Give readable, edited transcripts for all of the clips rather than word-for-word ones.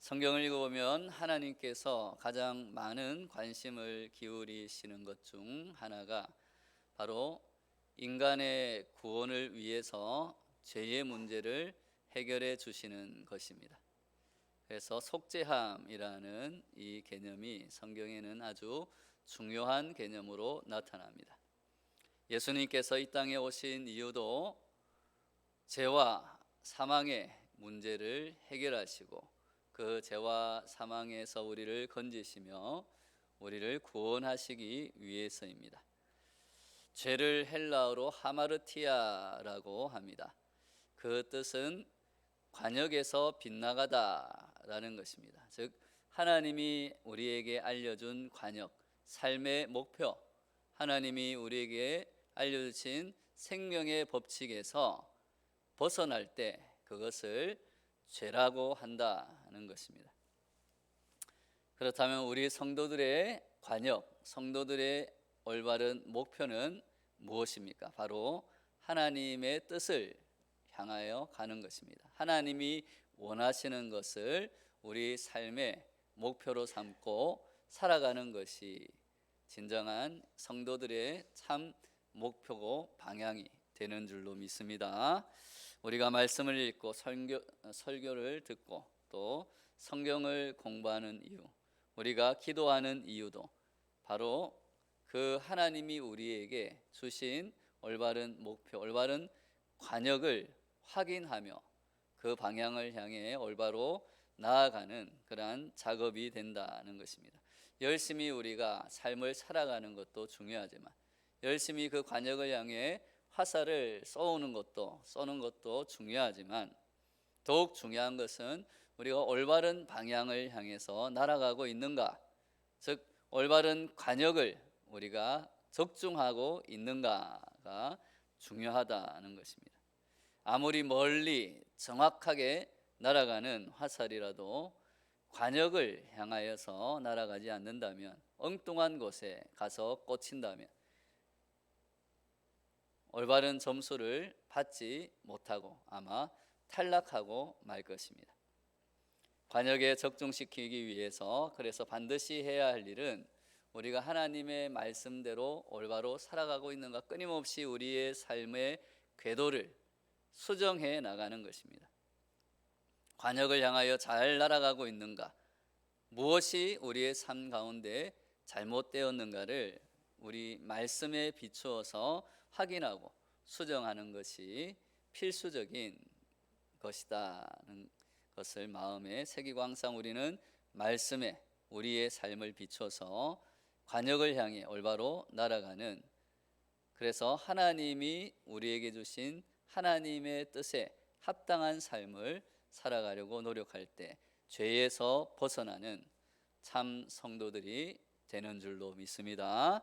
성경을 읽어보면 하나님께서 가장 많은 관심을 기울이시는 것 중 하나가 바로 인간의 구원을 위해서 죄의 문제를 해결해 주시는 것입니다. 그래서 속죄함이라는 이 개념이 성경에는 아주 중요한 개념으로 나타납니다. 예수님께서 이 땅에 오신 이유도 죄와 사망의 문제를 해결하시고 그 죄와 사망에서 우리를 건지시며 우리를 구원하시기 위해서입니다. 죄를 헬라어로 하마르티아라고 합니다. 그 뜻은 관역에서 빗나가다라는 것입니다. 즉 하나님이 우리에게 알려준 관역, 삶의 목표, 하나님이 우리에게 알려주신 생명의 법칙에서 벗어날 때 그것을 죄라고 한다는 것입니다. 그렇다면 우리 성도들의 관역, 성도들의 올바른 목표는 무엇입니까? 바로 하나님의 뜻을 향하여 가는 것입니다. 하나님이 원하시는 것을 우리 삶의 목표로 삼고 살아가는 것이 진정한 성도들의 참 목표고 방향이 되는 줄로 믿습니다. 우리가 말씀을 읽고 설교를 듣고 또 성경을 공부하는 이유, 우리가 기도하는 이유도 바로 그 하나님이 우리에게 주신 올바른 목표, 올바른 관역을 확인하며 그 방향을 향해 올바로 나아가는 그러한 작업이 된다는 것입니다. 열심히 우리가 삶을 살아가는 것도 중요하지만 열심히 그 관역을 향해 화살을 쏘는 것도 중요하지만 더욱 중요한 것은 우리가 올바른 방향을 향해서 날아가고 있는가, 즉 올바른 관역을 우리가 적중하고 있는가가 중요하다는 것입니다. 아무리 멀리 정확하게 날아가는 화살이라도 관역을 향하여서 날아가지 않는다면, 엉뚱한 곳에 가서 꽂힌다면 올바른 점수를 받지 못하고 아마 탈락하고 말 것입니다. 관역에 적중시키기 위해서 그래서 반드시 해야 할 일은 우리가 하나님의 말씀대로 올바로 살아가고 있는가, 끊임없이 우리의 삶의 궤도를 수정해 나가는 것입니다. 관역을 향하여 잘 날아가고 있는가, 무엇이 우리의 삶 가운데 잘못되었는가를 우리 말씀에 비추어서 확인하고 수정하는 것이 필수적인 것이다는 것을 마음에 새기고 항상 우리는 말씀에 우리의 삶을 비춰서 관역을 향해 올바로 날아가는, 그래서 하나님이 우리에게 주신 하나님의 뜻에 합당한 삶을 살아가려고 노력할 때 죄에서 벗어나는 참 성도들이 되는 줄로 믿습니다.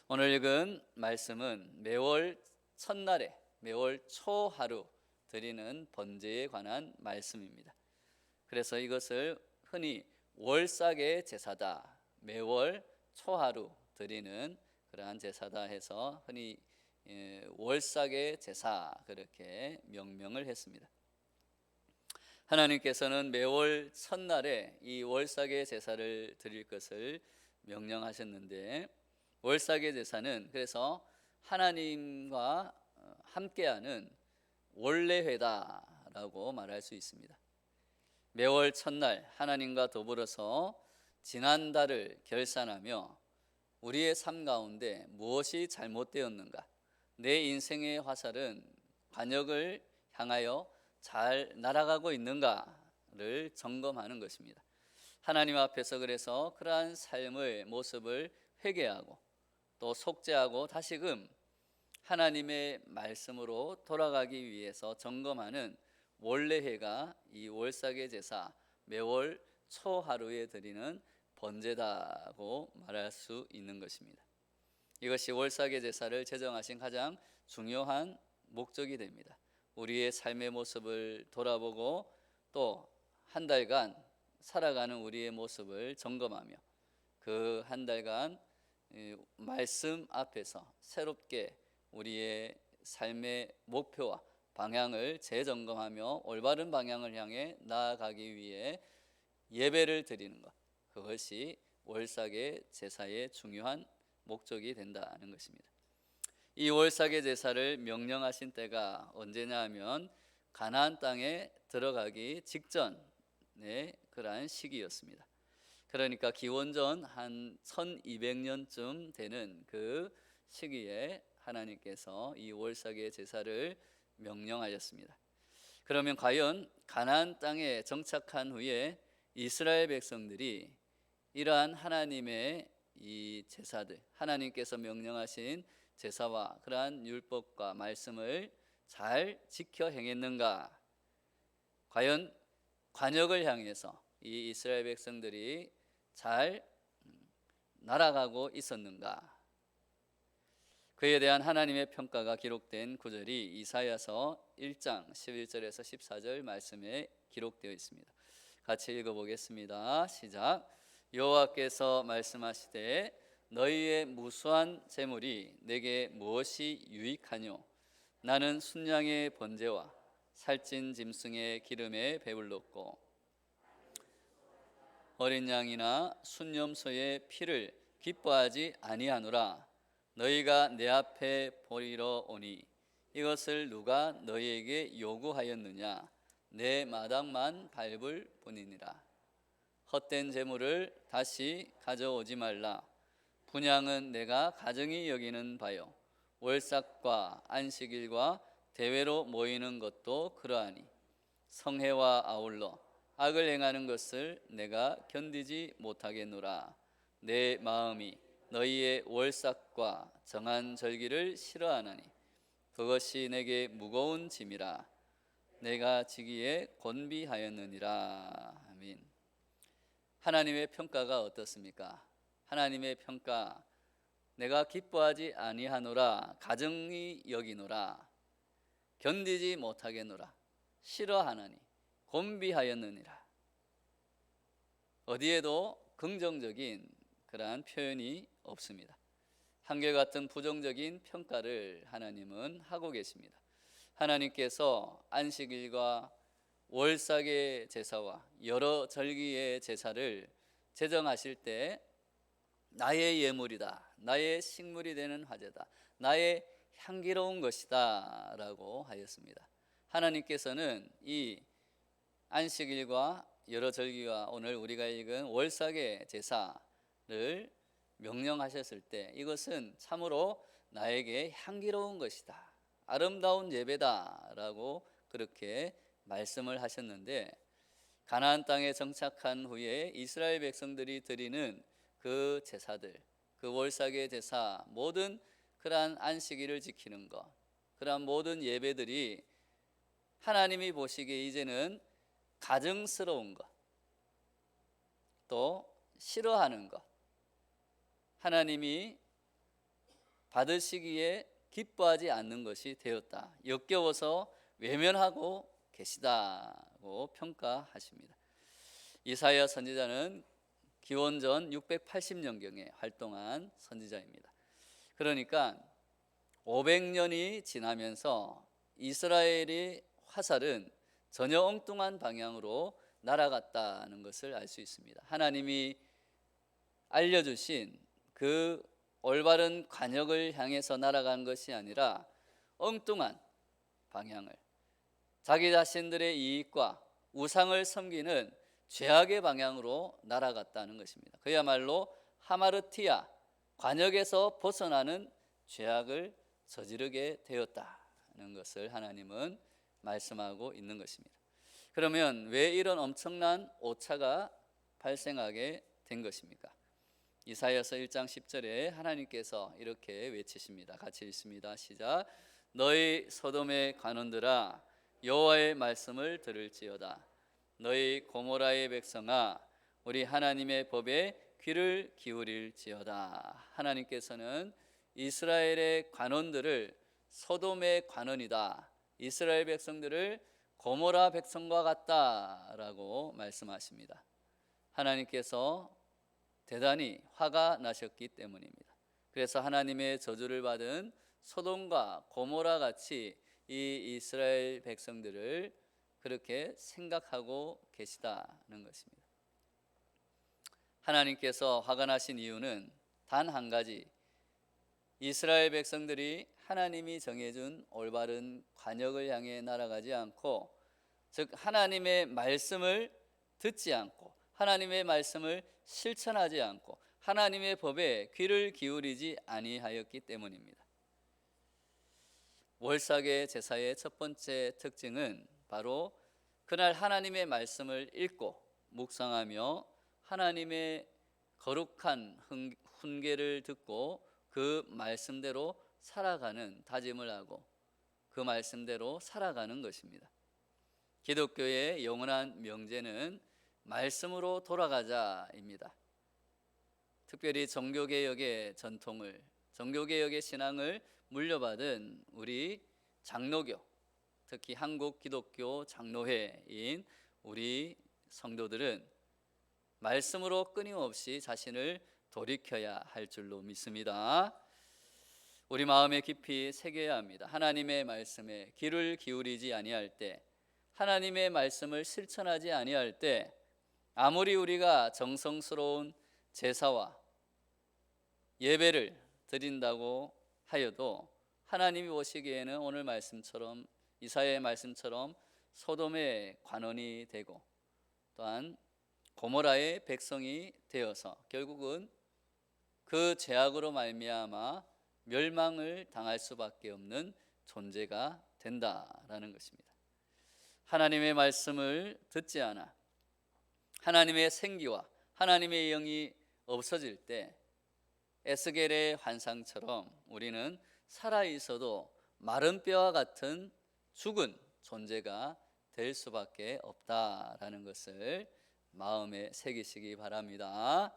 오늘 읽은 말씀은 매월 첫날에 매월 초하루 드리는 번제에 관한 말씀입니다. 그래서 이것을 흔히 월삭의 제사다, 매월 초하루 드리는 그러한 제사다 해서 흔히 월삭의 제사 그렇게 명명을 했습니다. 하나님께서는 매월 첫날에 이 월삭의 제사를 드릴 것을 명령하셨는데, 월삭의 제사는 그래서 하나님과 함께하는 원례회다라고 말할 수 있습니다. 매월 첫날 하나님과 더불어서 지난달을 결산하며 우리의 삶 가운데 무엇이 잘못되었는가, 내 인생의 화살은 관역을 향하여 잘 날아가고 있는가를 점검하는 것입니다. 하나님 앞에서 그래서 그러한 삶의 모습을 회개하고 또 속죄하고 다시금 하나님의 말씀으로 돌아가기 위해서 점검하는 원례회가 이 월삭의 제사, 매월 초하루에 드리는 번제다고 말할 수 있는 것입니다. 이것이 월삭의 제사를 제정하신 가장 중요한 목적이 됩니다. 우리의 삶의 모습을 돌아보고 또 한 달간 살아가는 우리의 모습을 점검하며 그 한 달간 말씀 앞에서 새롭게 우리의 삶의 목표와 방향을 재점검하며 올바른 방향을 향해 나아가기 위해 예배를 드리는 것, 그것이 월삭의 제사의 중요한 목적이 된다는 것입니다. 이 월삭의 제사를 명령하신 때가 언제냐 하면 가나안 땅에 들어가기 직전의 그러한 시기였습니다. 그러니까 기원전 한 1200년쯤 되는 그 시기에 하나님께서 이 월삭의 제사를 명령하셨습니다. 그러면 과연 가나안 땅에 정착한 후에 이스라엘 백성들이 이러한 하나님의 이 제사들, 하나님께서 명령하신 제사와 그러한 율법과 말씀을 잘 지켜 행했는가? 과연 관역을 향해서 이 이스라엘 백성들이 잘 날아가고 있었는가? 그에 대한 하나님의 평가가 기록된 구절이 이사야서 1장 11절에서 14절 말씀에 기록되어 있습니다. 같이 읽어보겠습니다. 시작. 여호와께서 말씀하시되 너희의 무수한 재물이 내게 무엇이 유익하뇨? 나는 순양의 번제와 살찐 짐승의 기름에 배불렀고 어린 양이나 순염소의 피를 기뻐하지 아니하노라. 너희가 내 앞에 보리러 오니 이것을 누가 너희에게 요구하였느냐? 내 마당만 밟을 뿐이니라. 헛된 재물을 다시 가져오지 말라. 분향은 내가 가증히 여기는 바요, 월삭과 안식일과 대회로 모이는 것도 그러하니 성회와 아울러 악을 행하는 것을 내가 견디지 못하겠노라. 내 마음이 너희의 월삭과 정한 절기를 싫어하나니 그것이 내게 무거운 짐이라. 내가 지기에 곤비하였느니라. 아멘. 하나님의 평가가 어떻습니까? 하나님의 평가, 내가 기뻐하지 아니하노라, 가증히 여기노라, 견디지 못하겠노라, 싫어하나니 곤비하였느니라. 어디에도 긍정적인 그러한 표현이 없습니다. 한결같은 부정적인 평가를 하나님은 하고 계십니다. 하나님께서 안식일과 월삭의 제사와 여러 절기의 제사를 제정하실 때 나의 예물이다, 나의 식물이 되는 화제다, 나의 향기로운 것이다 라고 하였습니다. 하나님께서는 이 안식일과 여러 절기와 오늘 우리가 읽은 월삭의 제사를 명령하셨을 때 이것은 참으로 나에게 향기로운 것이다, 아름다운 예배다 라고 그렇게 말씀을 하셨는데, 가나안 땅에 정착한 후에 이스라엘 백성들이 드리는 그 제사들, 그 월삭의 제사, 모든 그러한 안식일을 지키는 것, 그러한 모든 예배들이 하나님이 보시기에 이제는 가증스러운 것, 또 싫어하는 것, 하나님이 받으시기에 기뻐하지 않는 것이 되었다, 역겨워서 외면하고 계시다고 평가하십니다. 이사야 선지자는 기원전 680년경에 활동한 선지자입니다. 그러니까 500년이 지나면서 이스라엘의 화살은 전혀 엉뚱한 방향으로 날아갔다는 것을 알 수 있습니다. 하나님이 알려주신 그 올바른 관역을 향해서 날아간 것이 아니라 엉뚱한 방향을, 자기 자신들의 이익과 우상을 섬기는 죄악의 방향으로 날아갔다는 것입니다. 그야말로 하마르티아, 관역에서 벗어나는 죄악을 저지르게 되었다는 것을 하나님은 말씀하고 있는 것입니다. 그러면 왜 이런 엄청난 오차가 발생하게 된 것입니까? 이사야서 1장 10절에 하나님께서 이렇게 외치십니다. 같이 읽습니다. 시작. 너희 소돔의 관원들아, 여호와의 말씀을 들을지어다. 너희 고모라의 백성아, 우리 하나님의 법에 귀를 기울일지어다. 하나님께서는 이스라엘의 관원들을 소돔의 관원이다, 이스라엘 백성들을 고모라 백성과 같다라고 말씀하십니다. 하나님께서 대단히 화가 나셨기 때문입니다. 그래서 하나님의 저주를 받은 소돔과 고모라 같이 이 이스라엘 백성들을 그렇게 생각하고 계시다는 것입니다. 하나님께서 화가 나신 이유는 단 한 가지, 이스라엘 백성들이 하나님이 정해준 올바른 관역을 향해 날아가지 않고, 즉 하나님의 말씀을 듣지 않고 하나님의 말씀을 실천하지 않고 하나님의 법에 귀를 기울이지 아니하였기 때문입니다. 월삭의 제사의 첫 번째 특징은 바로 그날 하나님의 말씀을 읽고 묵상하며 하나님의 거룩한 훈계를 듣고 그 말씀대로 살아가는 다짐을 하고 그 말씀대로 살아가는 것입니다. 기독교의 영원한 명제는 말씀으로 돌아가자입니다. 특별히 종교개혁의 전통을, 종교개혁의 신앙을 물려받은 우리 장로교, 특히 한국 기독교 장로회인 우리 성도들은 말씀으로 끊임없이 자신을 돌이켜야 할 줄로 믿습니다. 우리 마음에 깊이 새겨야 합니다. 하나님의 말씀에 귀를 기울이지 아니할 때, 하나님의 말씀을 실천하지 아니할 때, 아무리 우리가 정성스러운 제사와 예배를 드린다고 하여도 하나님이 보시기에는 오늘 말씀처럼, 이사야의 말씀처럼 소돔의 관원이 되고 또한 고모라의 백성이 되어서 결국은 그 죄악으로 말미암아 멸망을 당할 수밖에 없는 존재가 된다라는 것입니다. 하나님의 말씀을 듣지 않아 하나님의 생기와 하나님의 영이 없어질 때 에스겔의 환상처럼 우리는 살아있어도 마른 뼈와 같은 죽은 존재가 될 수밖에 없다라는 것을 마음에 새기시기 바랍니다.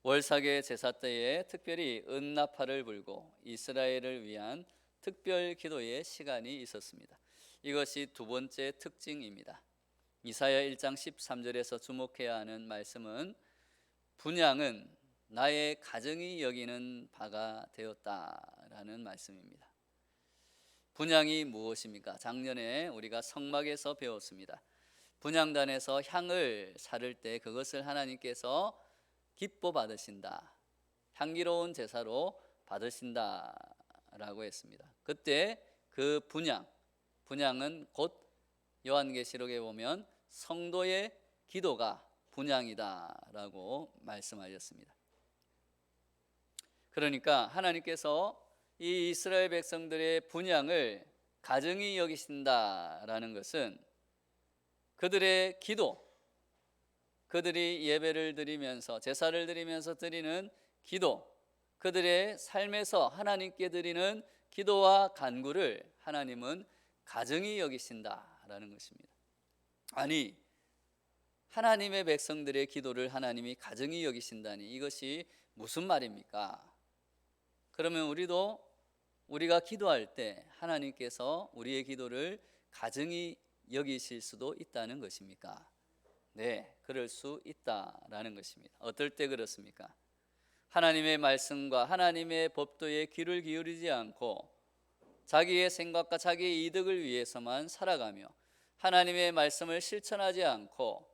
월삭의 제사 때에 특별히 은나팔을 불고 이스라엘을 위한 특별 기도의 시간이 있었습니다. 이것이 두 번째 특징입니다. 이사야 1장 13절에서 주목해야 하는 말씀은 분향은 나의 가정이 여기는 바가 되었다라는 말씀입니다. 분향이 무엇입니까? 작년에 우리가 성막에서 배웠습니다. 분향단에서 향을 사를 때 그것을 하나님께서 기뻐 받으신다, 향기로운 제사로 받으신다라고 했습니다. 그때 그 분향은 곧 요한계시록에 보면 성도의 기도가 분향이다라고 말씀하셨습니다. 그러니까 하나님께서 이 이스라엘 백성들의 분향을 가증히 여기신다라는 것은 그들의 기도, 그들이 예배를 드리면서 제사를 드리면서 드리는 기도, 그들의 삶에서 하나님께 드리는 기도와 간구를 하나님은 가증히 여기신다라는 것입니다. 아니, 하나님의 백성들의 기도를 하나님이 가증히 여기신다니 이것이 무슨 말입니까? 그러면 우리가 기도할 때 하나님께서 우리의 기도를 가증히 여기실 수도 있다는 것입니까? 네, 그럴 수 있다라는 것입니다. 어떨 때 그렇습니까? 하나님의 말씀과 하나님의 법도에 귀를 기울이지 않고 자기의 생각과 자기의 이득을 위해서만 살아가며 하나님의 말씀을 실천하지 않고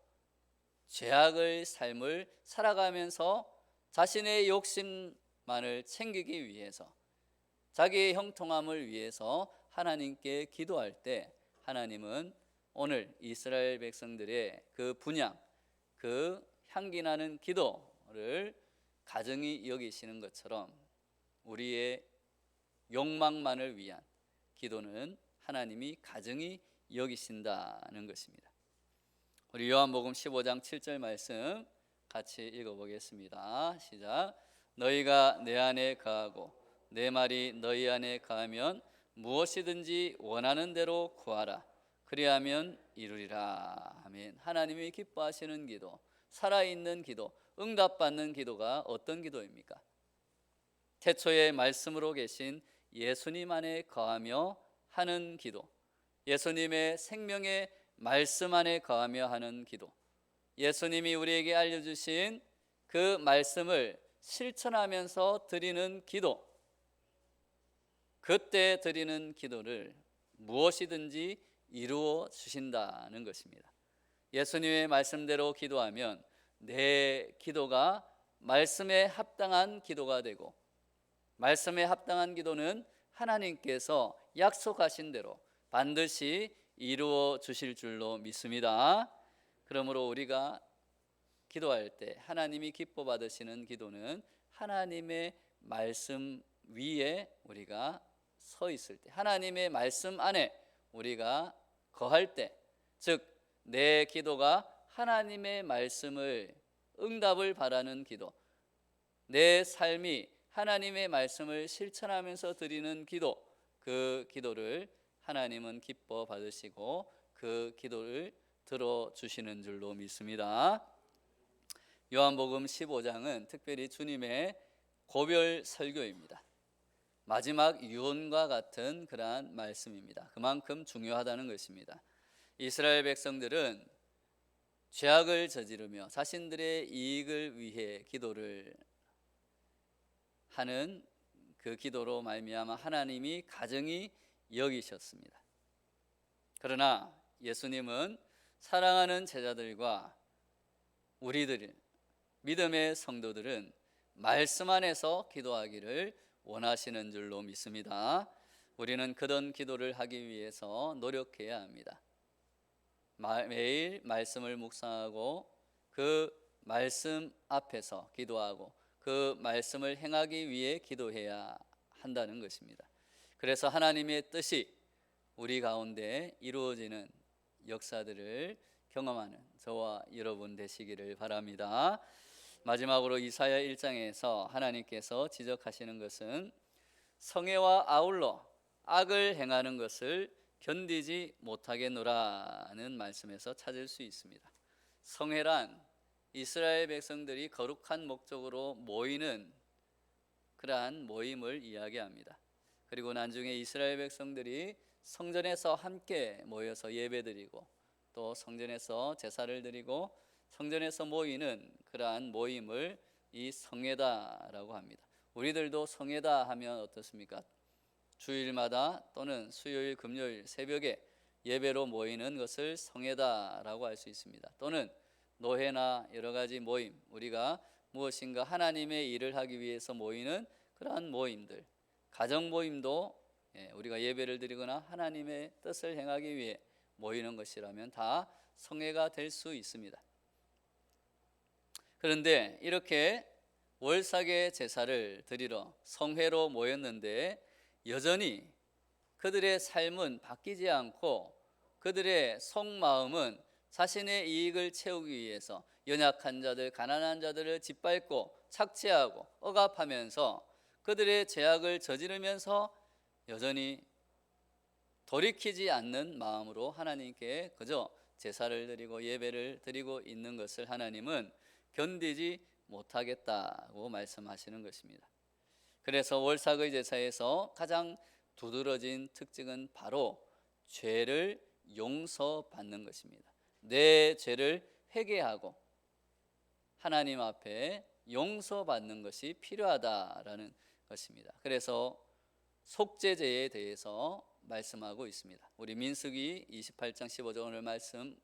죄악의 삶을 살아가면서 자신의 욕심만을 챙기기 위해서 자기의 형통함을 위해서 하나님께 기도할 때 하나님은 오늘 이스라엘 백성들의 그 분향, 그 향기나는 기도를 가증히 여기시는 것처럼 우리의 욕망만을 위한 기도는 하나님이 가증히 여기신다는 것입니다. 우리 요한복음 15장 7절 말씀 같이 읽어보겠습니다. 시작. 너희가 내 안에 거하고 내 말이 너희 안에 거하면 무엇이든지 원하는 대로 구하라. 그리하면 이루리라. 아멘. 하나님이 기뻐하시는 기도, 살아있는 기도, 응답받는 기도가 어떤 기도입니까? 태초에 말씀으로 계신 예수님 안에 거하며 하는 기도, 예수님의 생명의 말씀 안에 거하며 하는 기도, 예수님이 우리에게 알려주신 그 말씀을 실천하면서 드리는 기도, 그때 드리는 기도를 무엇이든지 이루어 주신다는 것입니다. 예수님의 말씀대로 기도하면 내 기도가 말씀에 합당한 기도가 되고, 말씀에 합당한 기도는 하나님께서 약속하신 대로 반드시 이루어 주실 줄로 믿습니다. 그러므로 우리가 기도할 때 하나님이 기뻐 받으시는 기도는 하나님의 말씀 위에 우리가 서 있을 때, 하나님의 말씀 안에 우리가 거할 때, 즉 내 기도가 하나님의 말씀을 응답을 바라는 기도, 내 삶이 하나님의 말씀을 실천하면서 드리는 기도, 그 기도를 하나님은 기뻐 받으시고 그 기도를 들어주시는 줄로 믿습니다. 요한복음 15장은 특별히 주님의 고별 설교입니다. 마지막 유언과 같은 그러한 말씀입니다. 그만큼 중요하다는 것입니다. 이스라엘 백성들은 죄악을 저지르며 자신들의 이익을 위해 기도를 하는 그 기도로 말미암아 하나님이 가증히 여기셨습니다. 그러나 예수님은 사랑하는 제자들과 우리들 믿음의 성도들은 말씀 안에서 기도하기를 원하시는 줄로 믿습니다. 우리는 그런 기도를 하기 위해서 노력해야 합니다. 매일 말씀을 묵상하고 그 말씀 앞에서 기도하고 그 말씀을 행하기 위해 기도해야 한다는 것입니다. 그래서 하나님의 뜻이 우리 가운데 이루어지는 역사들을 경험하는 저와 여러분 되시기를 바랍니다. 마지막으로 이사야 1장에서 하나님께서 지적하시는 것은 성애와 아울러 악을 행하는 것을 견디지 못하겠노라는 말씀에서 찾을 수 있습니다. 성회란 이스라엘 백성들이 거룩한 목적으로 모이는 그러한 모임을 이야기합니다. 그리고 나중에 이스라엘 백성들이 성전에서 함께 모여서 예배드리고 또 성전에서 제사를 드리고 성전에서 모이는 그러한 모임을 이 성회다라고 합니다. 우리들도 성회다 하면 어떻습니까? 주일마다 또는 수요일, 금요일 새벽에 예배로 모이는 것을 성회다라고 할 수 있습니다. 또는 노회나 여러 가지 모임, 우리가 무엇인가 하나님의 일을 하기 위해서 모이는 그러한 모임들, 가정 모임도 우리가 예배를 드리거나 하나님의 뜻을 행하기 위해 모이는 것이라면 다 성회가 될 수 있습니다. 그런데 이렇게 월삭의 제사를 드리러 성회로 모였는데 여전히 그들의 삶은 바뀌지 않고 그들의 속마음은 자신의 이익을 채우기 위해서 연약한 자들, 가난한 자들을 짓밟고 착취하고 억압하면서 그들의 죄악을 저지르면서 여전히 돌이키지 않는 마음으로 하나님께 그저 제사를 드리고 예배를 드리고 있는 것을 하나님은 견디지 못하겠다고 말씀하시는 것입니다. 그래서 월삭의 제사에서 가장 두드러진 특징은 바로 죄를 용서받는 것입니다. 내 죄를 회개하고 하나님 앞에 용서받는 것이 필요하다라는 것입니다. 그래서 속죄제에 대해서 말씀하고 있습니다. 우리 민수기 28장 15절 오늘 말씀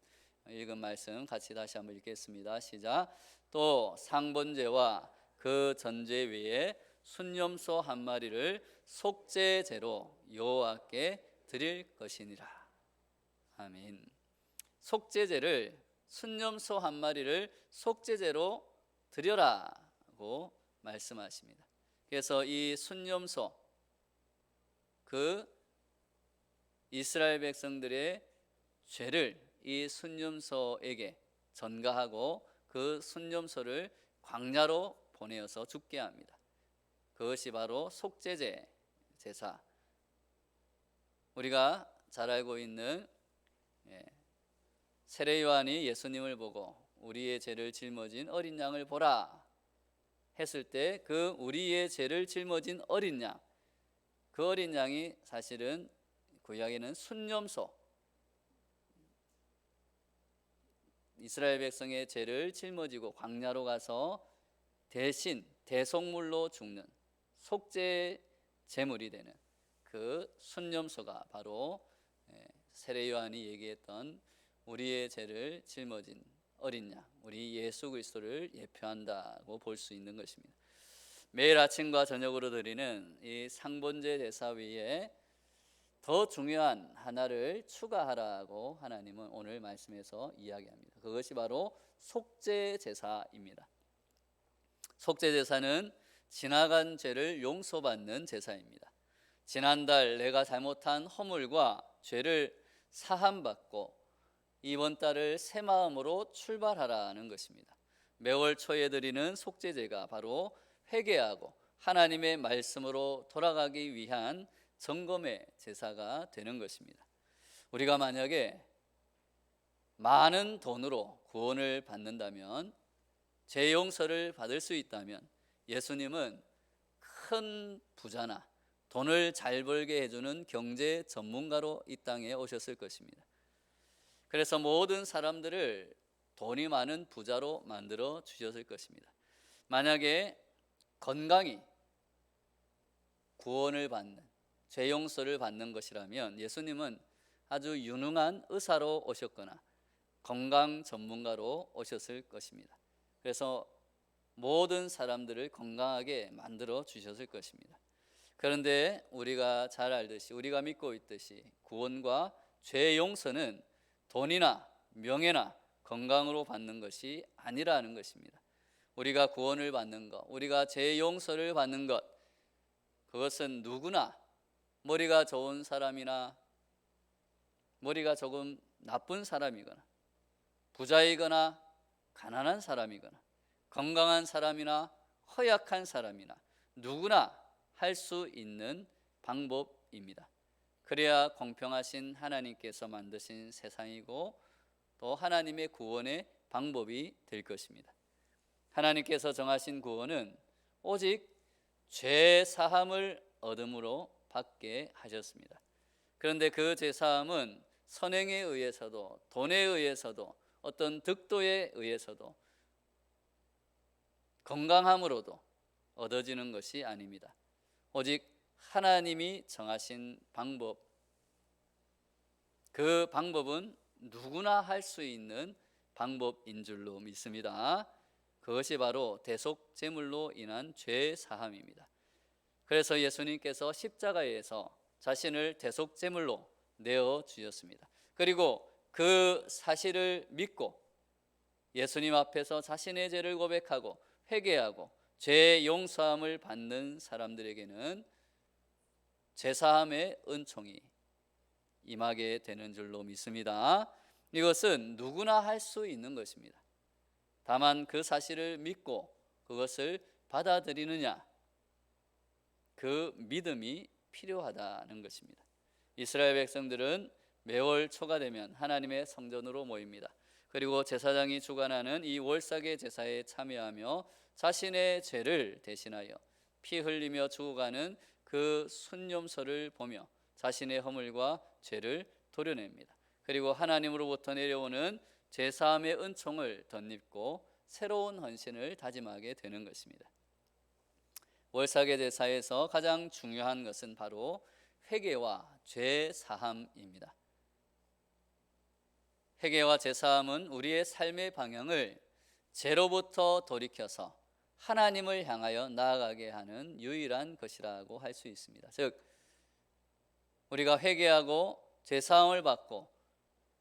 읽은 말씀 같이 다시 한번 읽겠습니다. 시작. 또 상번제와 그 전제 외에 순념소 한 마리를 속죄제로 여호와께 드릴 것이니라. 아멘. 속죄제를 순념소 한 마리를 속죄제로 드려라고 말씀하십니다. 그래서 이 순념소, 그 이스라엘 백성들의 죄를 이 순념소에게 전가하고 그 순념소를 광야로 보내어서 죽게 합니다. 그것이 바로 속죄제 제사. 우리가 잘 알고 있는 세례 요한이 예수님을 보고 우리의 죄를 짊어진 어린 양을 보라 했을 때 그 우리의 죄를 짊어진 어린 양, 그 어린 양이 사실은 구약에는 순념소, 이스라엘 백성의 죄를 짊어지고 광야로 가서 대신 대속물로 죽는 속죄 제물이 되는 그 순념소가 바로 세례 요한이 얘기했던 우리의 죄를 짊어진 어린 양, 우리 예수 그리스도를 예표한다고 볼 수 있는 것입니다. 매일 아침과 저녁으로 드리는 이 상번제 제사 위에 더 중요한 하나를 추가하라고 하나님은 오늘 말씀에서 이야기합니다. 그것이 바로 속죄 제사입니다. 속죄 제사는 지나간 죄를 용서받는 제사입니다. 지난달 내가 잘못한 허물과 죄를 사함받고 이번 달을 새 마음으로 출발하라는 것입니다. 매월 초에 드리는 속죄제가 바로 회개하고 하나님의 말씀으로 돌아가기 위한 점검의 제사가 되는 것입니다. 우리가 만약에 많은 돈으로 구원을 받는다면, 죄 용서를 받을 수 있다면 예수님은 큰 부자나 돈을 잘 벌게 해주는 경제 전문가로 이 땅에 오셨을 것입니다. 그래서 모든 사람들을 돈이 많은 부자로 만들어 주셨을 것입니다. 만약에 건강이 구원을 받는, 죄 용서를 받는 것이라면 예수님은 아주 유능한 의사로 오셨거나 건강 전문가로 오셨을 것입니다. 그래서 모든 사람들을 건강하게 만들어 주셨을 것입니다. 그런데 우리가 잘 알듯이, 우리가 믿고 있듯이 구원과 죄 용서는 돈이나 명예나 건강으로 받는 것이 아니라는 것입니다. 우리가 구원을 받는 것, 우리가 죄 용서를 받는 것, 그것은 누구나 머리가 좋은 사람이나 머리가 조금 나쁜 사람이거나 부자이거나 가난한 사람이거나 건강한 사람이나 허약한 사람이나 누구나 할 수 있는 방법입니다. 그래야 공평하신 하나님께서 만드신 세상이고 또 하나님의 구원의 방법이 될 것입니다. 하나님께서 정하신 구원은 오직 죄 사함을 얻음으로 받게 하셨습니다. 그런데 그 죄 사함은 선행에 의해서도 돈에 의해서도 어떤 득도에 의해서도 건강함으로도 얻어지는 것이 아닙니다. 오직 하나님이 정하신 방법, 그 방법은 누구나 할 수 있는 방법인 줄로 믿습니다. 그것이 바로 대속제물로 인한 죄 사함입니다. 그래서 예수님께서 십자가에서 자신을 대속제물로 내어 주셨습니다. 그리고 그 사실을 믿고 예수님 앞에서 자신의 죄를 고백하고 회개하고 죄 용서함을 받는 사람들에게는 제사함의 은총이 임하게 되는 줄로 믿습니다. 이것은 누구나 할 수 있는 것입니다. 다만 그 사실을 믿고 그것을 받아들이느냐, 그 믿음이 필요하다는 것입니다. 이스라엘 백성들은 매월 초가 되면 하나님의 성전으로 모입니다. 그리고 제사장이 주관하는 이 월삭의 제사에 참여하며 자신의 죄를 대신하여 피 흘리며 죽어가는 그 순념소를 보며 자신의 허물과 죄를 도려냅니다. 그리고 하나님으로부터 내려오는 제사함의 은총을 덧입고 새로운 헌신을 다짐하게 되는 것입니다. 월삭의 제사에서 가장 중요한 것은 바로 회개와 죄 사함입니다. 회개와 죄 사함은 우리의 삶의 방향을 죄로부터 돌이켜서 하나님을 향하여 나아가게 하는 유일한 것이라고 할 수 있습니다. 즉 우리가 회개하고 죄 사함을 받고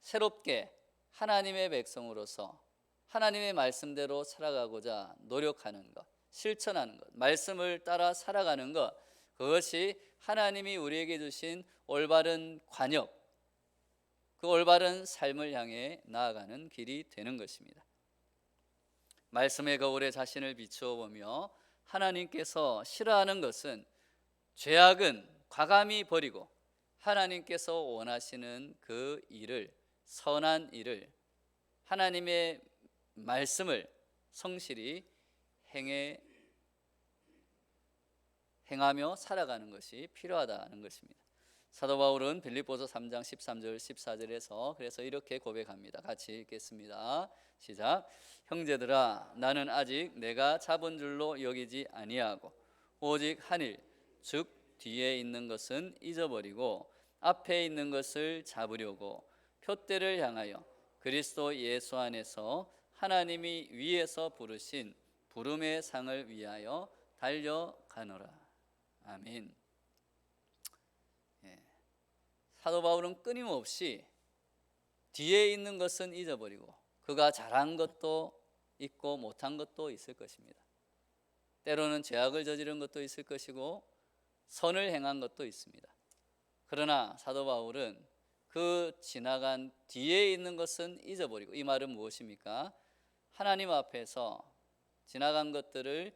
새롭게 하나님의 백성으로서 하나님의 말씀대로 살아가고자 노력하는 것, 실천하는 것, 말씀을 따라 살아가는 것, 그것이 하나님이 우리에게 주신 올바른 관역, 그 올바른 삶을 향해 나아가는 길이 되는 것입니다. 말씀의 거울에 자신을 비추어 보며 하나님께서 싫어하는 것은 죄악은 과감히 버리고 하나님께서 원하시는 그 일을, 선한 일을, 하나님의 말씀을 성실히 행하며 살아가는 것이 필요하다는 것입니다. 사도 바울은 빌립보서 3장 13절 14절에서 그래서 이렇게 고백합니다. 같이 읽겠습니다. 시작. 형제들아, 나는 아직 내가 잡은 줄로 여기지 아니하고 오직 한 일, 즉 뒤에 있는 것은 잊어버리고 앞에 있는 것을 잡으려고 표대를 향하여 그리스도 예수 안에서 하나님이 위에서 부르신 부름의 상을 위하여 달려가노라. 아멘. 예. 사도 바울은 끊임없이 뒤에 있는 것은 잊어버리고 그가 잘한 것도 있고 못한 것도 있을 것입니다. 때로는 죄악을 저지른 것도 있을 것이고 선을 행한 것도 있습니다. 그러나 사도 바울은 그 지나간 뒤에 있는 것은 잊어버리고, 이 말은 무엇입니까? 하나님 앞에서 지나간 것들을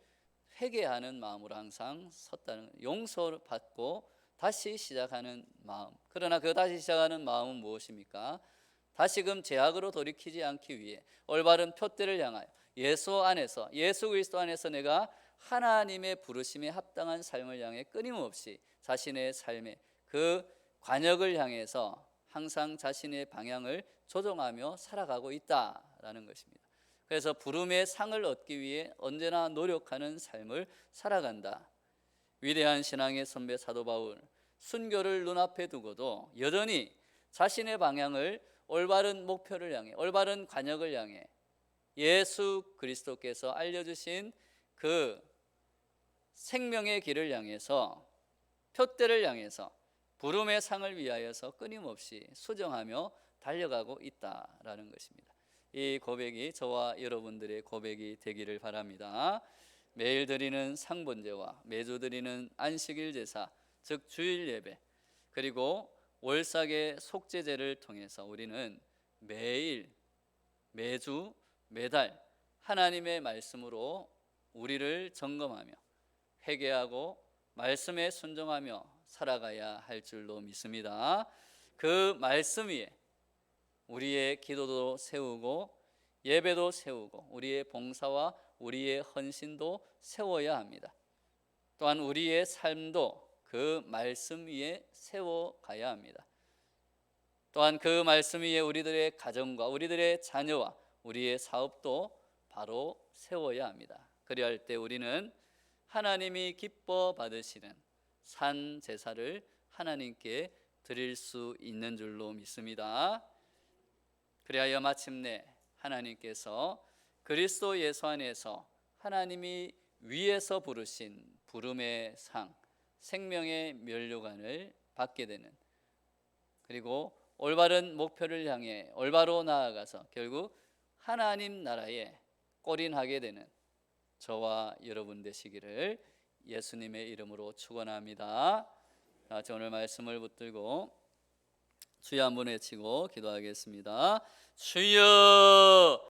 회개하는 마음으로 항상 섰다는, 용서를 받고 다시 시작하는 마음. 그러나 그 다시 시작하는 마음은 무엇입니까? 다시금 죄악으로 돌이키지 않기 위해 올바른 표대를 향하여 예수 안에서, 예수 그리스도 안에서 내가 하나님의 부르심에 합당한 삶을 향해 끊임없이 자신의 삶의 그 관역을 향해서 항상 자신의 방향을 조정하며 살아가고 있다라는 것입니다. 그래서 부름의 상을 얻기 위해 언제나 노력하는 삶을 살아간다. 위대한 신앙의 선배 사도 바울, 순교를 눈앞에 두고도 여전히 자신의 방향을 올바른 목표를 향해, 올바른 관역을 향해 예수 그리스도께서 알려주신 그 생명의 길을 향해서, 표대를 향해서 부름의 상을 위하여서 끊임없이 수정하며 달려가고 있다라는 것입니다. 이 고백이 저와 여러분들의 고백이 되기를 바랍니다. 매일 드리는 상번제와 매주 드리는 안식일 제사, 즉 주일 예배, 그리고 월삭의 속죄제를 통해서 우리는 매일, 매주, 매달 하나님의 말씀으로 우리를 점검하며 회개하고 말씀에 순종하며 살아가야 할 줄로 믿습니다. 그 말씀 위에 우리의 기도도 세우고 예배도 세우고 우리의 봉사와 우리의 헌신도 세워야 합니다. 또한 우리의 삶도 그 말씀 위에 세워가야 합니다. 또한 그 말씀 위에 우리들의 가정과 우리들의 자녀와 우리의 사업도 바로 세워야 합니다. 그리할 때 우리는 하나님이 기뻐 받으시는 산 제사를 하나님께 드릴 수 있는 줄로 믿습니다. 그리하여 마침내 하나님께서 그리스도 예수 안에서 하나님이 위에서 부르신 부름의 상, 생명의 면류관을 받게 되는, 그리고 올바른 목표를 향해 올바로 나아가서 결국 하나님 나라에 꼬린하게 되는 저와 여러분 되시기를 예수님의 이름으로 축원합니다. 오늘 말씀을 붙들고 주여 한번 외치고 기도하겠습니다. 주여